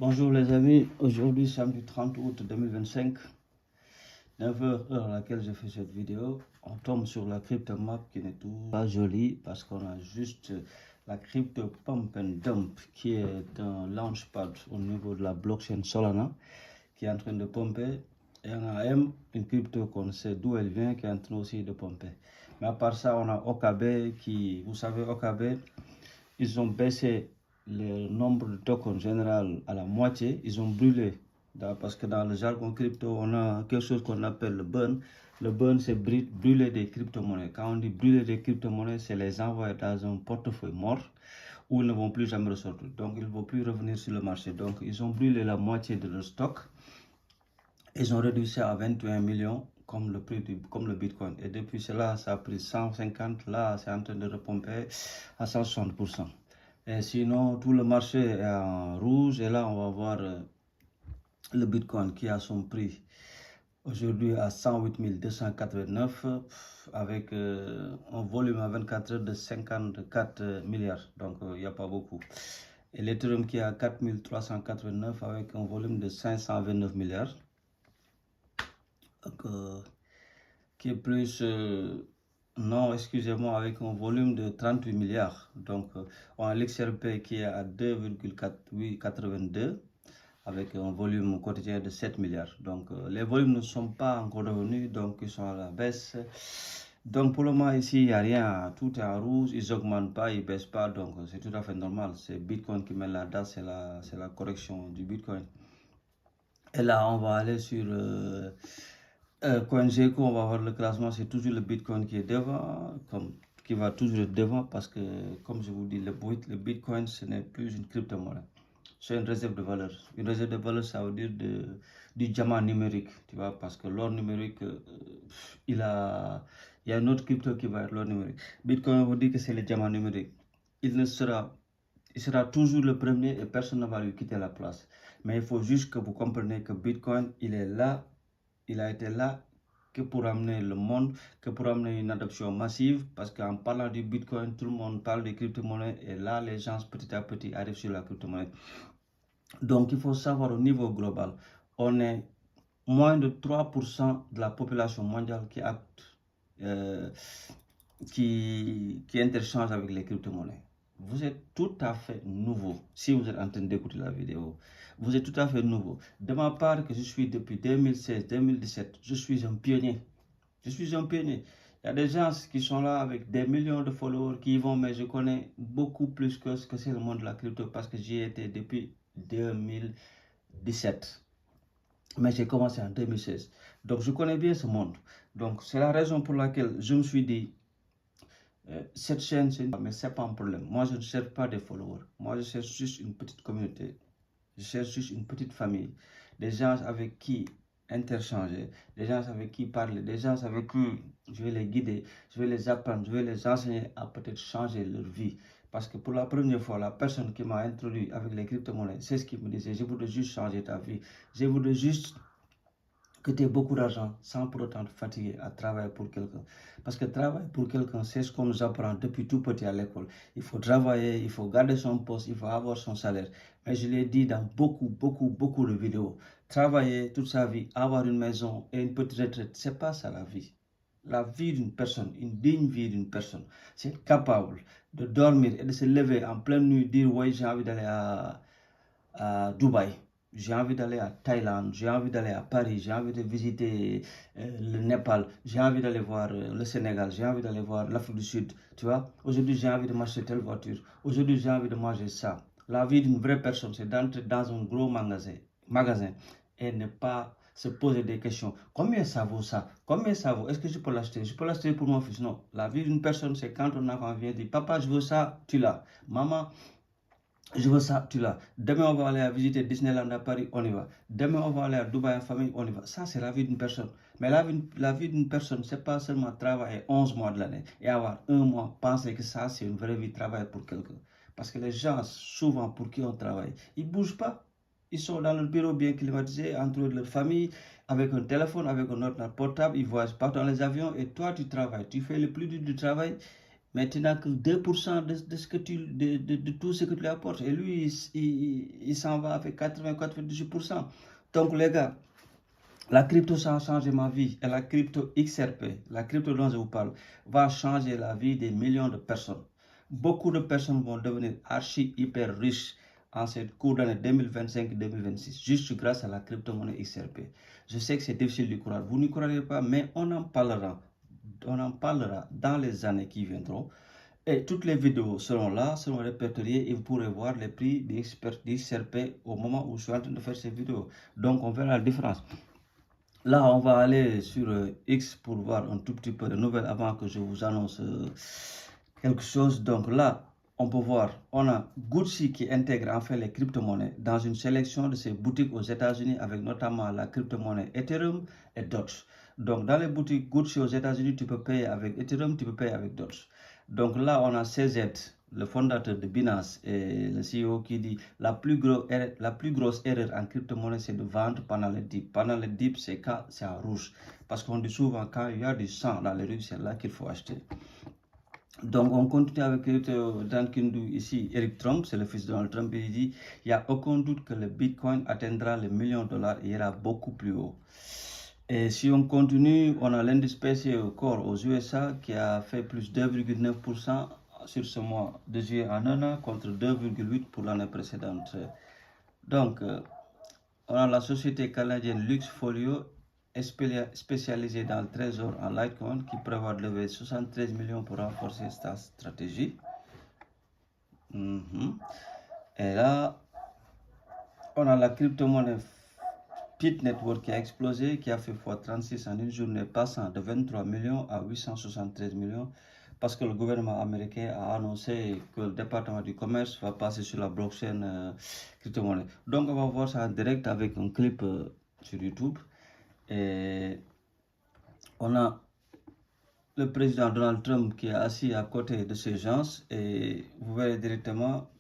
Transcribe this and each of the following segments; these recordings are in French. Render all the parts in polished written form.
Bonjour les amis, aujourd'hui samedi 30 août 2025, 9h heure à laquelle je fais cette vidéo, on tombe sur la crypto map qui n'est tout pas jolie parce qu'on a juste la crypto pump and dump qui est un launchpad au niveau de la blockchain Solana qui est en train de pomper, et on a une crypto qu'on sait d'où elle vient qui est en train aussi de pomper. Mais à part ça, on a OKB qui, vous savez, OKB, ils ont baissé le nombre de tokens général à la moitié, ils ont brûlé. Parce que dans le jargon crypto, on a quelque chose qu'on appelle le burn. Le burn, c'est brûler des crypto-monnaies. Quand on dit brûler des crypto-monnaies, c'est les envoyer dans un portefeuille mort où ils ne vont plus jamais ressortir. Donc, ils ne vont plus revenir sur le marché. Donc, ils ont brûlé la moitié de leur stock. Ils ont réduit ça à 21 millions comme le prix comme le Bitcoin. Et depuis cela, ça a pris 150. Là, c'est en train de repomper à 160%. Et sinon, tout le marché est en rouge. Et là, on va voir le Bitcoin qui a son prix aujourd'hui à 108 289 avec un volume à 24 heures de 54 milliards. Donc, il n'y a pas beaucoup. Et l'Ethereum qui est à 4389 avec un volume de 529 milliards. Donc, qui est plus... non, excusez-moi, avec un volume de 38 milliards. Donc, on a l'XRP qui est à 2,82 avec un volume quotidien de 7 milliards. Donc, les volumes ne sont pas encore revenus, donc ils sont à la baisse. Donc, pour le moment, ici, il n'y a rien. Tout est en rouge, ils n'augmentent pas, ils ne baissent pas. Donc, c'est tout à fait normal. C'est Bitcoin qui met la date, c'est la correction du Bitcoin. Et là, on va aller sur... CoinGecko, on va voir le classement, c'est toujours le Bitcoin qui est devant, qui va toujours être devant parce que, comme je vous dis, le Bitcoin, ce n'est plus une crypto-monnaie. C'est une réserve de valeur. Une réserve de valeur, ça veut dire du diamant numérique, tu vois, parce que l'or numérique, il y a une autre crypto qui va être l'or numérique. Bitcoin vous dit que c'est le diamant numérique. Il sera toujours le premier et personne ne va lui quitter la place. Mais il faut juste que vous compreniez que Bitcoin, il est là. Il a été là que pour amener le monde, que pour amener une adoption massive, parce qu'en parlant du Bitcoin, tout le monde parle des crypto-monnaies, et là, les gens petit à petit arrivent sur la crypto-monnaie. Donc, il faut savoir au niveau global, on est moins de 3% de la population mondiale qui interchange avec les crypto-monnaies. Vous êtes tout à fait nouveau. Si vous êtes en train d'écouter la vidéo, vous êtes tout à fait nouveau. De ma part, que je suis depuis 2016-2017, je suis un pionnier. Je suis un pionnier. Il y a des gens qui sont là avec des millions de followers qui y vont, mais je connais beaucoup plus que ce que c'est le monde de la crypto parce que j'y étais depuis 2017. Mais j'ai commencé en 2016. Donc, je connais bien ce monde. Donc, c'est la raison pour laquelle je me suis dit, cette chaîne, mais ce n'est pas un problème. Moi, je ne cherche pas des followers. Moi, je cherche juste une petite communauté. Je cherche juste une petite famille. Des gens avec qui interchanger, des gens avec qui parler, des gens avec qui je vais les guider, je vais les apprendre, je vais les enseigner à peut-être changer leur vie. Parce que pour la première fois, la personne qui m'a introduit avec les crypto-monnaies, c'est ce qu'il me disait. Je voudrais juste changer ta vie. Je voudrais juste que tu aies beaucoup d'argent sans pour autant te fatiguer à travailler pour quelqu'un. Parce que travailler pour quelqu'un, c'est ce qu'on nous apprend depuis tout petit à l'école. Il faut travailler, il faut garder son poste, il faut avoir son salaire. Mais je l'ai dit dans beaucoup de vidéos. Travailler toute sa vie, avoir une maison et une petite retraite, c'est pas ça la vie. La vie d'une personne, une digne vie d'une personne, c'est être capable de dormir et de se lever en pleine nuit, dire oui, j'ai envie d'aller à Dubaï. J'ai envie d'aller à Thaïlande, j'ai envie d'aller à Paris, j'ai envie de visiter le Népal, j'ai envie d'aller voir le Sénégal, j'ai envie d'aller voir l'Afrique du Sud, tu vois. Aujourd'hui, j'ai envie de m'acheter telle voiture. Aujourd'hui, j'ai envie de manger ça. La vie d'une vraie personne, c'est d'entrer dans un gros magasin et ne pas se poser des questions. Combien ça vaut ça? Combien ça vaut? Est-ce que je peux l'acheter? Je peux l'acheter pour mon fils? Non. La vie d'une personne, c'est quand on enfant vient dire, papa, je veux ça, tu l'as. Maman, je veux ça, tu l'as. Demain, on va aller visiter Disneyland à Paris, on y va. Demain, on va aller à Dubaï en famille, on y va. Ça, c'est la vie d'une personne. Mais la vie d'une personne, c'est pas seulement travailler 11 mois de l'année et avoir un mois, penser que ça, c'est une vraie vie, travailler pour quelqu'un. Parce que les gens, souvent, pour qui on travaille, ils ne bougent pas. Ils sont dans leur bureau bien climatisé, entourés de leur famille, avec un téléphone, avec un ordinateur portable, ils voyagent pas dans les avions et toi, tu travailles. Tu fais le plus dur du travail mais tu n'as que 2% de ce que de tout ce que tu lui apportes. Et lui, il s'en va avec 80-98%. Donc, les gars, la crypto, ça a changé ma vie. Et la crypto XRP, la crypto dont je vous parle, va changer la vie des millions de personnes. Beaucoup de personnes vont devenir archi hyper riches en cette cours d'année 2025-2026, juste grâce à la crypto-monnaie XRP. Je sais que c'est difficile de croire, vous n'y croirez pas, mais on en parlera. On en parlera dans les années qui viendront. Et toutes les vidéos seront là, seront répertoriées et vous pourrez voir les prix des XRP au moment où je suis en train de faire ces vidéos. Donc on verra la différence. Là, on va aller sur X pour voir un tout petit peu de nouvelles avant que je vous annonce quelque chose. Donc là, on peut voir, on a Gucci qui intègre enfin les crypto-monnaies dans une sélection de ses boutiques aux États-Unis avec notamment la crypto-monnaie Ethereum et Doge. Donc dans les boutiques Gucci aux États-Unis, tu peux payer avec Ethereum, tu peux payer avec Doge. Donc là, on a CZ, le fondateur de Binance et le CEO qui dit la plus grosse erreur en crypto-monnaie, c'est de vendre pendant le dip. Pendant le dip, c'est en rouge. Parce qu'on dit souvent, quand il y a du sang dans les rues, c'est là qu'il faut acheter. Donc, on continue avec Dan Kindu ici, Eric Trump, c'est le fils de Donald Trump, il dit il n'y a aucun doute que le Bitcoin atteindra les millions de dollars et ira beaucoup plus haut. Et si on continue, on a l'indice PCE Core aux USA qui a fait plus 2,9% sur ce mois de juillet en un an contre 2,8% pour l'année précédente. Donc, on a la société canadienne Luxfolio spécialisée dans le trésor en Litecoin qui prévoit de lever 73 millions pour renforcer sa stratégie. Et là, on a la crypto-monnaie Pit Network qui a explosé, qui a fait x36 en une journée, passant de 23 millions à 873 millions, parce que le gouvernement américain a annoncé que le département du commerce va passer sur la blockchain crypto-monnaie. Donc on va voir ça en direct avec un clip sur YouTube. Et on a le président Donald Trump qui est assis à côté de ces gens, et vous verrez directement.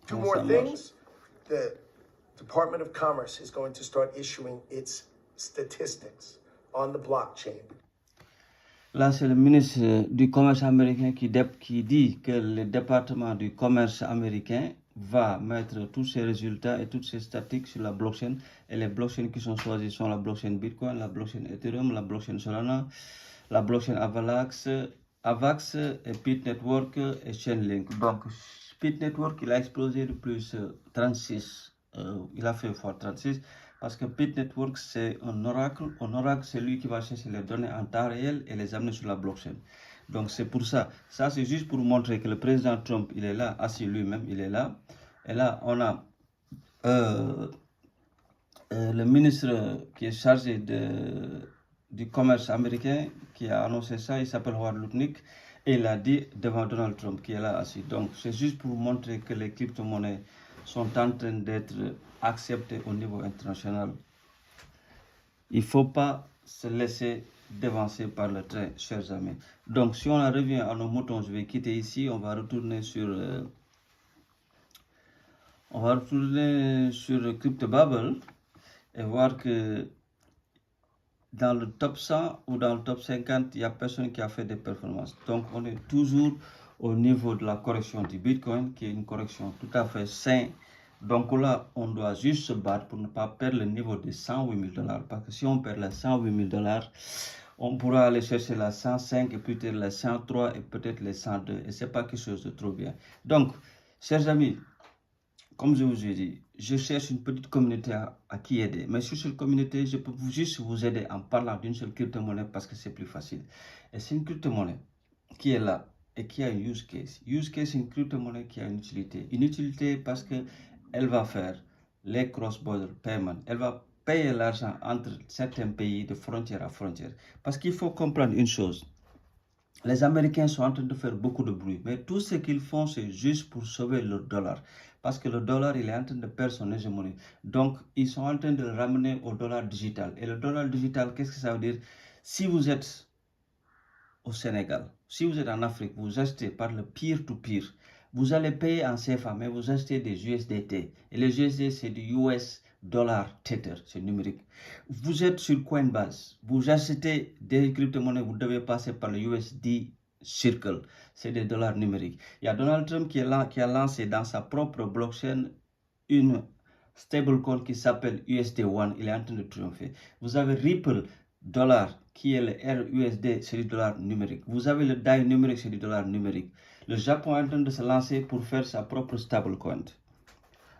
Two more things. The Department of Commerce is going to start issuing its statistics on the blockchain. Là, c'est le ministre du Commerce américain qui dit que le département du commerce américain va mettre tous ses résultats et toutes ses statistiques sur la blockchain. Et les blockchains qui sont choisies sont la blockchain Bitcoin, la blockchain Ethereum, la blockchain Solana, la blockchain Avax et Pit Network et Chainlink. Donc, Pit Network, il a explosé de plus 36. Il a fait x36. Parce que Pit Network, c'est un oracle. Un oracle, c'est lui qui va chercher les données en temps réel et les amener sur la blockchain. Donc, c'est pour ça. Ça, c'est juste pour montrer que le président Trump, il est là, assis lui-même, il est là. Et là, on a le ministre qui est chargé du commerce américain qui a annoncé ça. Il s'appelle Howard Lutnick. Et il a dit devant Donald Trump qui est là assis. Donc, c'est juste pour montrer que les crypto-monnaies sont en train d'être acceptées au niveau international. Il ne faut pas se laisser devancer par le train, chers amis. Donc, si on en revient à nos moutons, je vais quitter ici. On va retourner sur CryptoBubble et voir que dans le top 100 ou dans le top 50, il n'y a personne qui a fait des performances. Donc, on est toujours au niveau de la correction du Bitcoin, qui est une correction tout à fait saine. Donc là, on doit juste se battre pour ne pas perdre le niveau de 108 000 $. Parce que si on perd les 108 000 $, on pourra aller chercher la 105 et peut-être les 103 et peut-être les 102. Et ce n'est pas quelque chose de trop bien. Donc, chers amis, comme je vous ai dit, je cherche une petite communauté à qui aider. Mais sur cette communauté, je peux juste vous aider en parlant d'une seule crypto-monnaie parce que c'est plus facile. Et c'est une crypto-monnaie qui est là et qui a une use case. Use case, c'est une crypto-monnaie qui a une utilité. Une utilité parce qu'elle va faire les cross-border payments. Elle va payer l'argent entre certains pays de frontière à frontière. Parce qu'il faut comprendre une chose. Les Américains sont en train de faire beaucoup de bruit, mais tout ce qu'ils font, c'est juste pour sauver leur dollar. Parce que le dollar, il est en train de perdre son hégémonie. Donc, ils sont en train de le ramener au dollar digital. Et le dollar digital, qu'est-ce que ça veut dire? Si vous êtes au Sénégal, si vous êtes en Afrique, vous achetez par le peer-to-peer, vous allez payer en CFA, mais vous achetez des USDT. Et les USDT, c'est du US Dollar Tether, c'est numérique. Vous êtes sur Coinbase, vous achetez des crypto-monnaies, vous devez passer par le USD circulent. C'est des dollars numériques. Il y a Donald Trump qui a lancé dans sa propre blockchain une stablecoin qui s'appelle USD1. Il est en train de triompher. Vous avez Ripple dollar qui est le RUSD, c'est du dollar numérique. Vous avez le DAI numérique, c'est du dollar numérique. Le Japon est en train de se lancer pour faire sa propre stablecoin.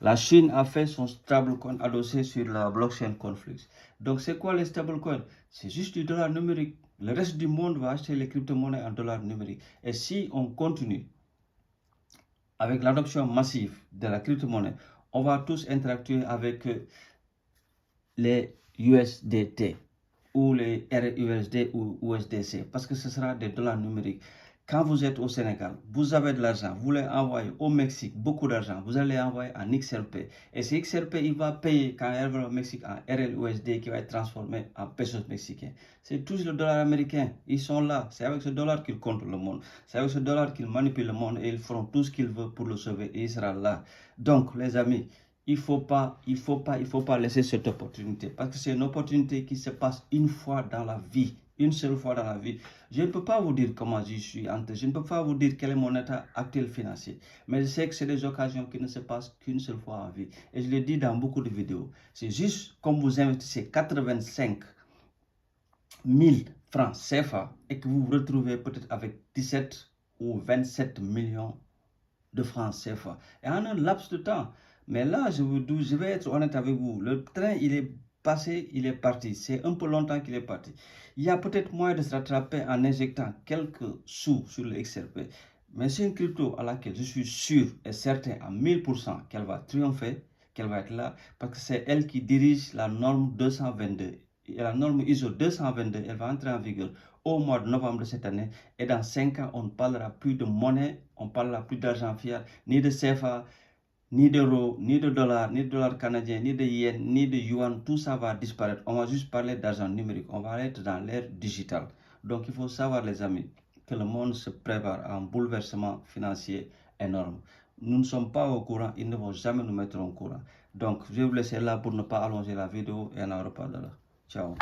La Chine a fait son stablecoin adossé sur la blockchain Conflux. Donc, c'est quoi les stablecoins? C'est juste du dollar numérique. Le reste du monde va acheter les crypto-monnaies en dollars numériques. Et si on continue avec l'adoption massive de la crypto-monnaie, on va tous interactuer avec les USDT ou les RUSD ou USDC parce que ce sera des dollars numériques. Quand vous êtes au Sénégal, vous avez de l'argent, vous voulez envoyer au Mexique beaucoup d'argent, vous allez envoyer en XRP. Et ce XRP, il va payer quand il va au Mexique en RLUSD qui va être transformé en pesos mexicains. C'est tous le dollar américain. Ils sont là. C'est avec ce dollar qu'ils contrôlent le monde. C'est avec ce dollar qu'ils manipulent le monde et ils feront tout ce qu'ils veulent pour le sauver et il sera là. Donc, les amis, il faut pas laisser cette opportunité parce que c'est une opportunité qui se passe une fois dans la vie. Une seule fois dans la vie. Je ne peux pas vous dire comment je suis entré, je ne peux pas vous dire quel est mon état actuel financier, mais je sais que c'est des occasions qui ne se passent qu'une seule fois en vie. Et je l'ai dit dans beaucoup de vidéos. C'est juste comme vous investissez 85 000 francs CFA et que vous vous retrouvez peut-être avec 17 ou 27 millions de francs CFA. Et en un laps de temps. Mais là, je vais être honnête avec vous. Le train, il est passé, il est parti. C'est un peu longtemps qu'il est parti. Il y a peut-être moyen de se rattraper en injectant quelques sous sur le XRP. Mais c'est une crypto à laquelle je suis sûr et certain à 1000% qu'elle va triompher, qu'elle va être là, parce que c'est elle qui dirige la norme 222. Et la norme ISO 222, elle va entrer en vigueur au mois de novembre de cette année. Et dans 5 ans, on ne parlera plus de monnaie, on ne parlera plus d'argent fiat, ni de CFA, ni d'euros, ni de dollars, ni de dollars canadiens, ni de yens, ni de yuan, tout ça va disparaître. On va juste parler d'argent numérique. On va être dans l'ère digitale. Donc, il faut savoir, les amis, que le monde se prépare à un bouleversement financier énorme. Nous ne sommes pas au courant, ils ne vont jamais nous mettre au courant. Donc, je vais vous laisser là pour ne pas allonger la vidéo et on en reparlera. Ciao.